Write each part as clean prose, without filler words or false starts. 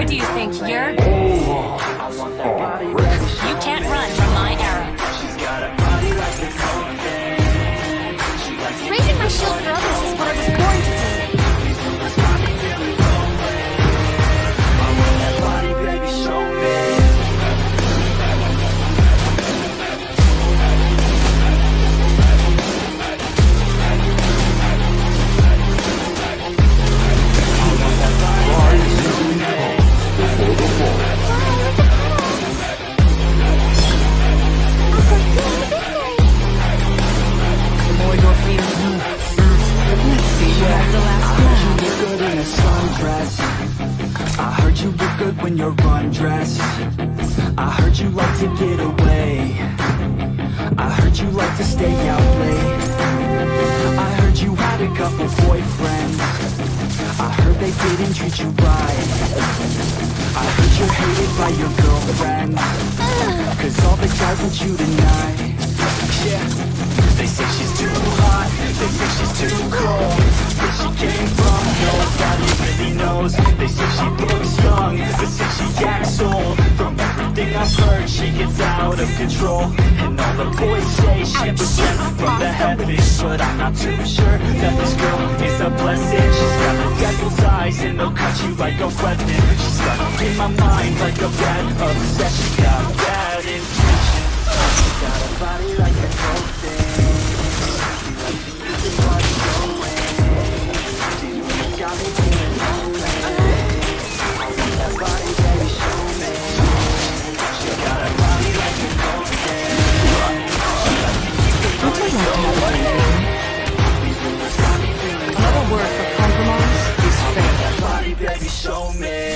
Who do you think you're? You can't run from my arrow. Raising my shield for others is what I was born to do. When you're undressed, I heard you like to get away. I heard you like to stay out late. I heard you had a couple boyfriends. I heard they didn't treat you right. I heard you're hated by your girlfriends, cause all the guys want you tonight. Yeah, they say she's too hot, they say she's too cold. Where she came from, nobody really knows. They say she looks young, but say she acts old. From everything I've heard, she gets out of control. And all the boys say she was sent from the heavens, but I'm not too sure that this girl is a blessing. She's got the devil's eyes and they'll cut you like a weapon. She's got in my mind like a bad obsession. Got bad intentions. She got a body like a cold thing. Another word for compromise is fair. Body, baby, show me.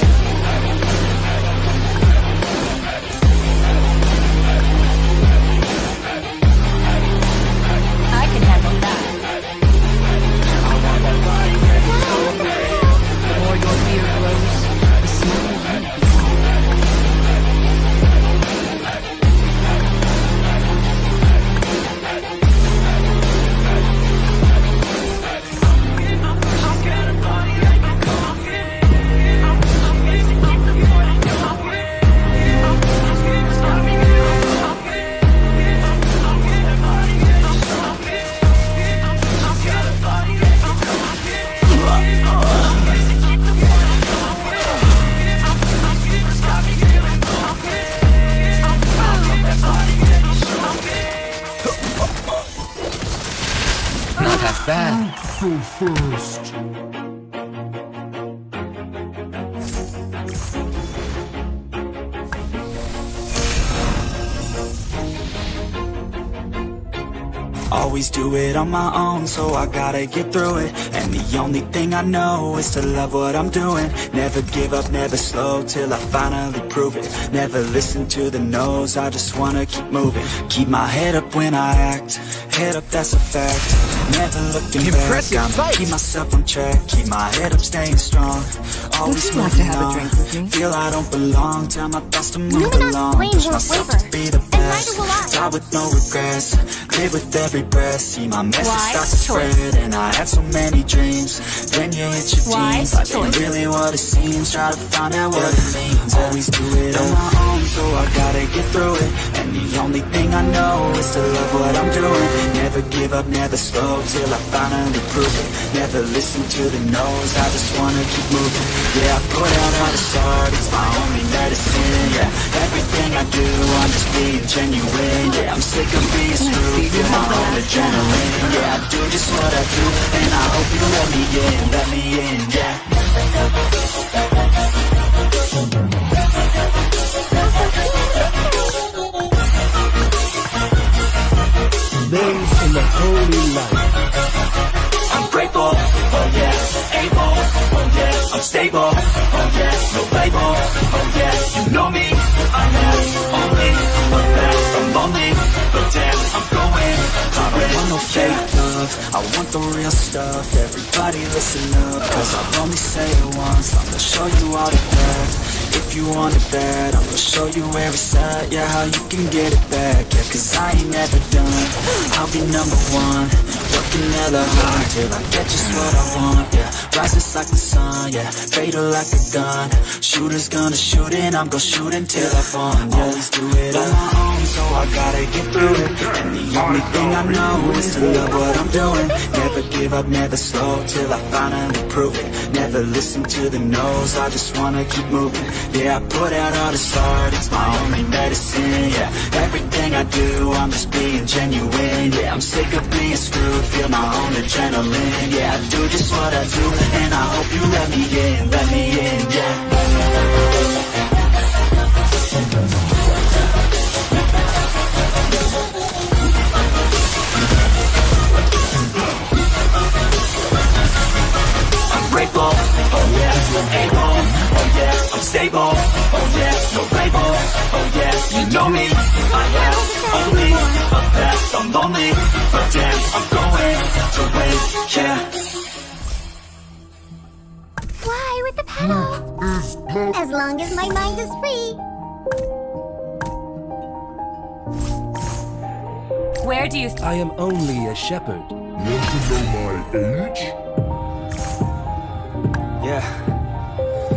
I can handle that. The more your beard grows, the smoother you become. Not half bad. First. Always do it on my own, so I gotta get through it. And the only thing I know is to love what I'm doing. Never give up, never slow, till I finally prove it. Never listen to the no's, I just wanna keep moving. Keep my head up when I act, head up, that's a fact. Never looking Impressive back, I'ma fight. keep myself on track. Keep my head up, staying strong. Always Would you like moving to have a on. drink with me? Feel I don't belong, tell my thoughts to move Luminous along. flame Push won't myself waver, to be the and neither best. will I. Die with no regrets, live with every breath. See my message Wise start to choice. spread, and I had so many dreams. Then you hit your Wise teens, life ain't choice. really what it seems. Try to find out what it means. Always do it on my own, so I gotta get through it. And the only thing I know is to love what I'm doing. Never give up, never slow, till I finally prove it. Never listen to the no's, I just wanna keep moving. Yeah, I put out all the start, it's my only medicine. Yeah, everything I do, I'm just being genuine. Yeah, I'm sick of being screwed, feel my own adrenaline. Yeah, I do just what I do, and I hope you let me in, yeah. Names in the holy light. I'm grateful, oh yeah, able, oh yeah, I'm stable, oh yeah, no label, oh yeah, you know me, I have only a path, I'm lonely, but damn, I'm going, I don't want no fake love, I want the real stuff, everybody listen up, cause I'll only say it once, I'm gonna show you all the path. If you want it bad, I'm gonna show you where it's at. Yeah, how you can get it back. Yeah, cause I ain't never done. I'll be number one. Work working hella hard till I get just what I want, yeah. Rises like the sun, yeah, fatal like a gun. Shooters gonna shoot and I'm gonna shoot until I fall, yeah. Always do it on my own, so I gotta get through it. And the only thing I know is to love what I'm doing. Never give up, never slow, till I finally prove it. Never listen to the no's, I just wanna keep moving. Yeah, I put out all this art, it's my only medicine, yeah. Everything I do, I'm just being genuine, yeah. I'm sick of being screwed, feel my own adrenaline, yeah. I do just what I do, and I hope you let me in, yeah. Grateful, oh yeah, able, oh yeah, I'm stable, oh yeah, no label, oh yeah, you know me, I am only a path, I'm lonely, but damn, I'm going to win, yeah. Fly with the pedals. As long as my mind is free. Where do you... I am only a shepherd. Want to know my age? Yeah,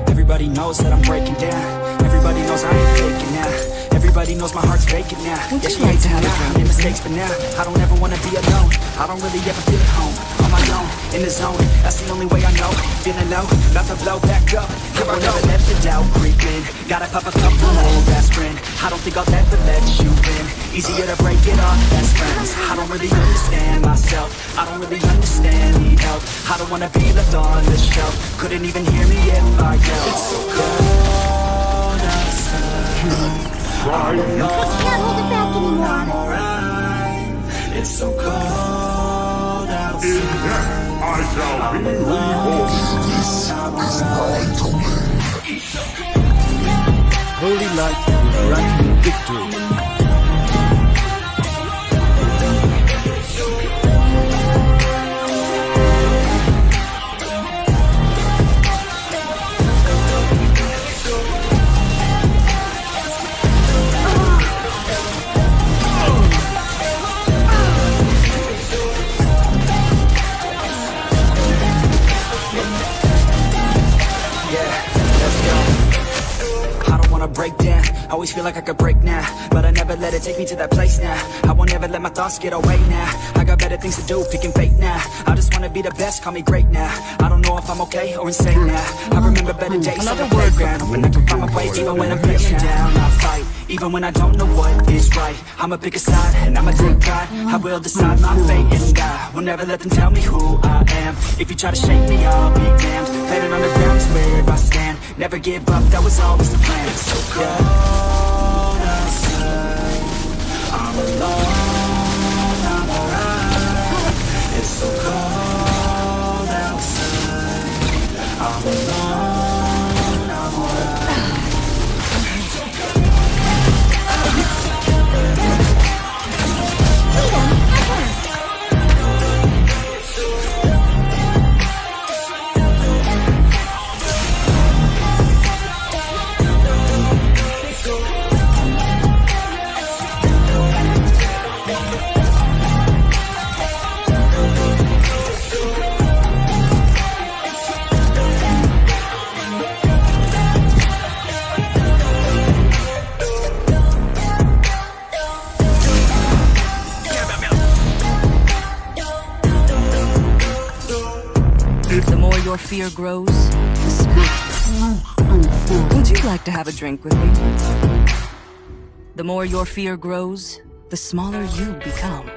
everybody knows that I'm breaking down. Everybody knows I ain't faking now. Everybody knows my heart's vacant now. Would Yeah, you she like hates to me have a now. drink? I made mistakes, but now I don't ever wanna be alone. I don't really ever feel at home. On my own, in the zone, that's the only way I know. Feeling low, about to blow back up. Here I never let the doubt creep in. Gotta pop a couple old aspirin. I don't think I'll ever let you in. Easier to break it off best friends. I don't really understand myself. I don't really understand, need help. I don't wanna be left on the shelf. Couldn't even hear me if I yelled. It's so cold outside. I can't hold it back anymore. I'm alright. It's so cold outside. In death I shall be reborn. This is my domain. Holy light will grant me victory. Break down, always feel like I could break now, but I never let it take me to that place now. I won't ever let my thoughts get away now. I got better things to do, picking fate now. I just wanna be the best, call me great now. I don't know if I'm okay or insane now. I remember better days on the playground, when I can find my way even when I'm feeling down. I fight, even when I don't know what is right. I'ma pick a side and I'ma take pride. I will decide my fate and I will never let them tell me who I am. If you try to shake me, I'll be damned. Planet on the ground is where I stand. Never give up, that was always the plan. It's so cold outside. I'm alone, I'm alright. It's so cold outside. I'm alone, I'm alright. The more your fear grows, the sweeter. Would you like to have a drink with me? The more your fear grows, the smaller you become.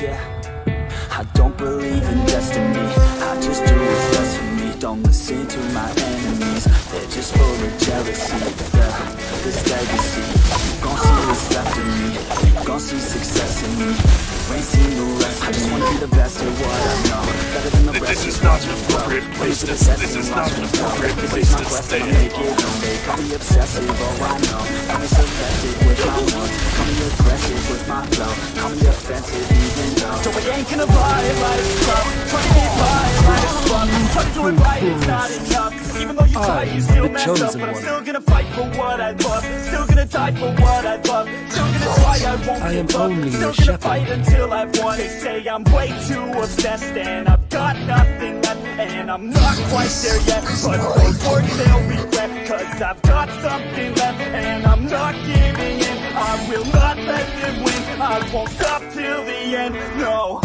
Yeah, I don't believe in destiny. I just do what's best for me. Don't listen to my enemies. They're just full of jealousy. Yeah, this legacy, you gon' see what's left of me. gonna see success in me. Ain't seen the rest, I just wanna be the best at what I know. Better than the rest, This is just not watch an me grow. appropriate Ready place for to- the test this and is watch not me an grow. appropriate This place is my to quest, stay. I'ma make it known. They call me obsessive, oh I know. Got me selective with my notes. Call me aggressive with my flow. Call me offensive even though. So I ain't gonna buy it like it's tough. Trying to get by like it's fun. Trying to do it right, it's not enough. Even though you try, you still mess up. But I'm still gonna fight for what I love. Still gonna die for what I love. Still gonna try, I won't I am give up. only Still a gonna shepherd. fight until I've won. They say I'm way too obsessed and I've got nothing left. And I'm not quite there yet, but those words they'll regret. Cause I've got something left and I'm not giving in. I will not let them win. I won't stop till the end, no.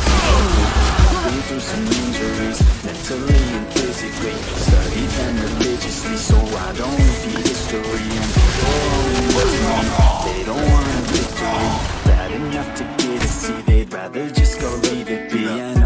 Been through some injuries, mentally and physically. Studied them religiously, so I don't repeat history. And they don't want a victory. Bad enough to get a C, they'd rather just go leave it be. And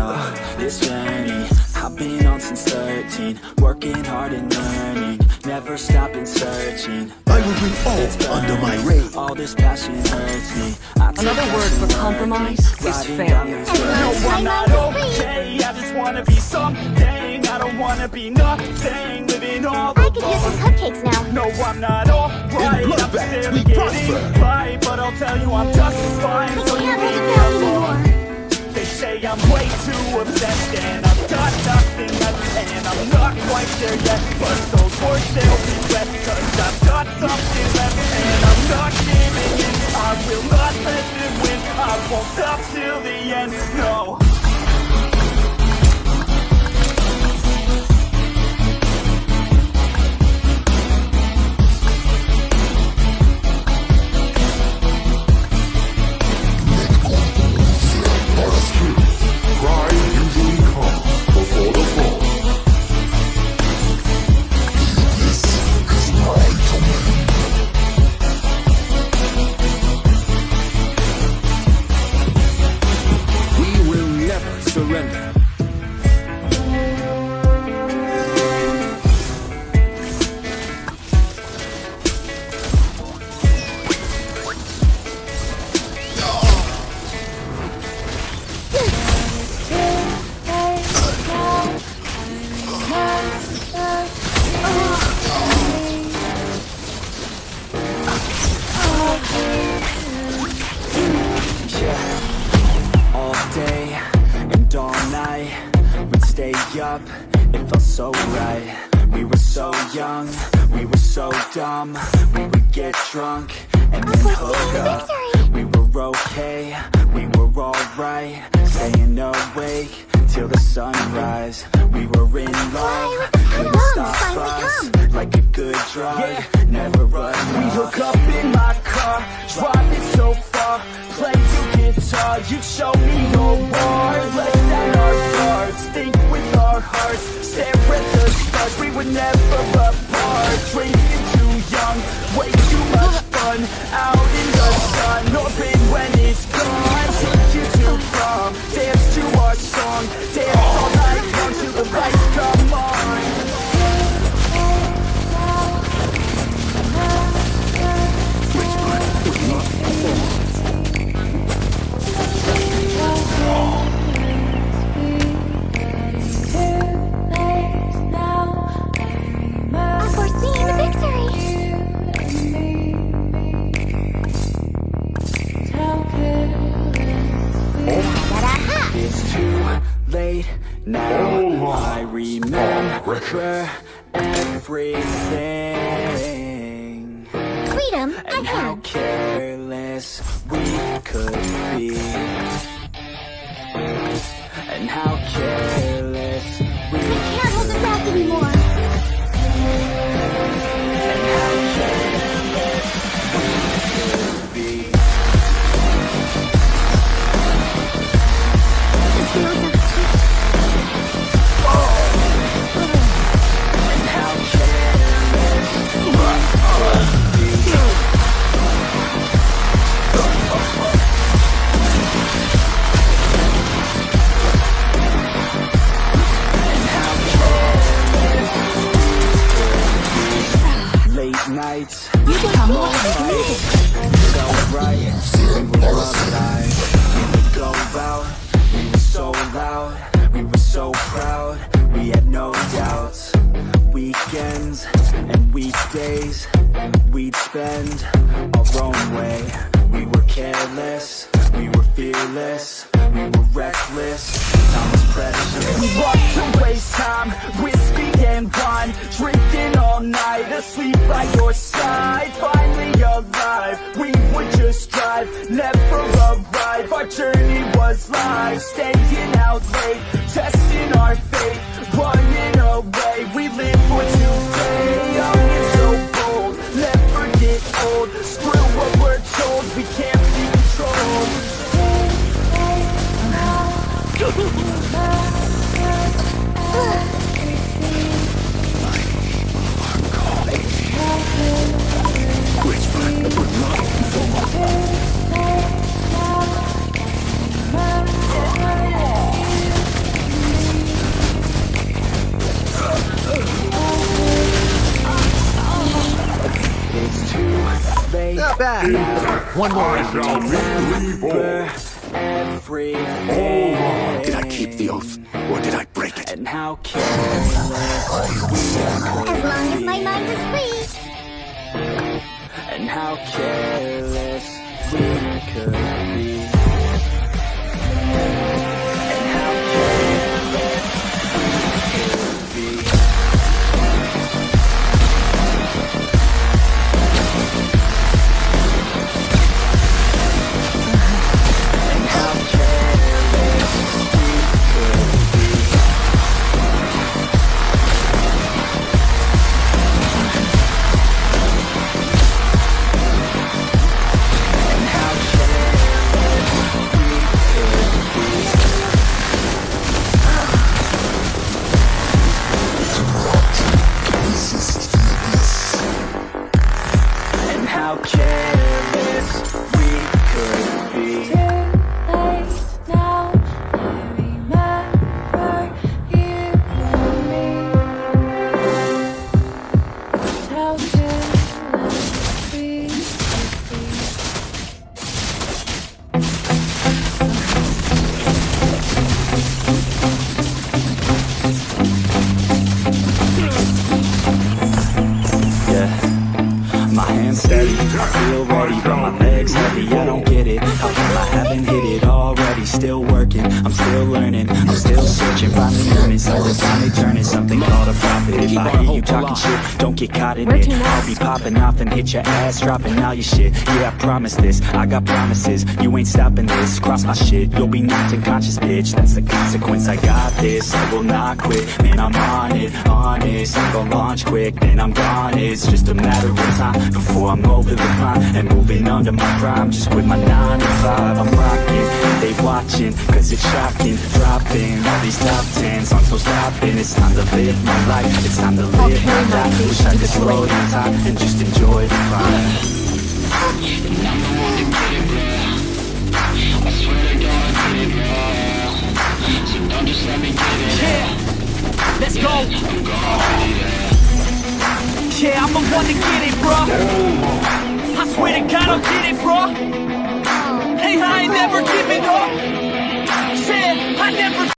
this journey I've been on since 13, working hard and learning, never stopping searching. I will bring all under my reign. All this passion hurts me. I take Another word lessons for learned compromise me, is riding failure. down this As long road. as No, my I'm not mind is free. okay. I just wanna be something. I don't wanna be nothing. Living all I could use some alone. cupcakes now. No, I'm not alright. In I'm bloodbath, still we getting prosper. by, but I'll tell you I'm just fine. I So you can't hold leave it me down alone. anymore. They say I'm way too obsessed and I've got nothing left. And I'm not quite there yet, but those words they'll regret. Cause I've got something left and I'm not giving in. I will not let them win. I won't stop till the end, no. Pride usually comes before the fall. This is my domain. We will never surrender. All day and all night, we'd stay up, it felt so right. We were so young, we were so dumb. We would get drunk and then hook up. We were okay, we were alright. Staying awake till the sunrise. We were in love, couldn't stop us. Like a good drug, never run. We hook up in my car, driving so far. Play your guitar, you show me your war. Let down our guards, think with our hearts. Stare at the stars, we were never apart. Drinking too young, way too much fun. Out in the sun, or pain when it's gone. Take you to prom, dance to our song. Dance all night long till the lights come on. I'm foreseeing the victory. Ta-da-ha! It's too late now. All I lives remember are everything Freedom at and how hand. careless we could be, and how careless we Can't hold it back anymore. and how careless we could be. late nights. 유교가 뭐 하는지 So bright, we were alive. We would go out, we were so loud. We were so proud, we had no doubts. Weekends and weekdays, we'd spend our own way. We were careless, we were fearless, we were reckless. Time was precious. We walked to waste time, whiskey and wine, drinking all night, asleep by your side. Finally alive, we would just drive, never arrive. Our journey was life, staying out late, testing our fate, running away. We live for today, young and so bold, never get old. Screw what we're told, we can't be controlled. It's too late. Not bad. One more I shall be reborn. Everything. Did I keep the oath, or did I break it? And how careless As long as my mind is free. and how careless we could be. And how careless we could be. And how careless we could be. And how careless steady, I feel ready, but my legs heavy, I don't get it, how come I haven't hit it already? Still working, I'm still learning, I'm still searching, finally learning, something finally turning, something called a profit. If I hear you talking shit, don't get caught in it, I'll be popping off and hit your ass, dropping all your shit, yeah I promise this, I got promises, you ain't stopping this, cross my shit, you'll be knocked unconscious bitch, that's the consequence, I got this, I will not quit, man I'm on it, honest, I'm gonna launch quick, then I'm gone, it's just a matter of time, before I'm over the climb, and moving under my prime, just quit my 9 to 5, I'm rocking, they watching, cause it's shocking, dropping all these top 10 songs, so stopping, it's time to live my life, it's time to live my life, wish I could slow down time, and just enjoy the climb. Let's go! Yeah, I'm the one to get it, bro. I swear to God, I'll get it, bro. Hey, I ain't never giving up. Yeah, I never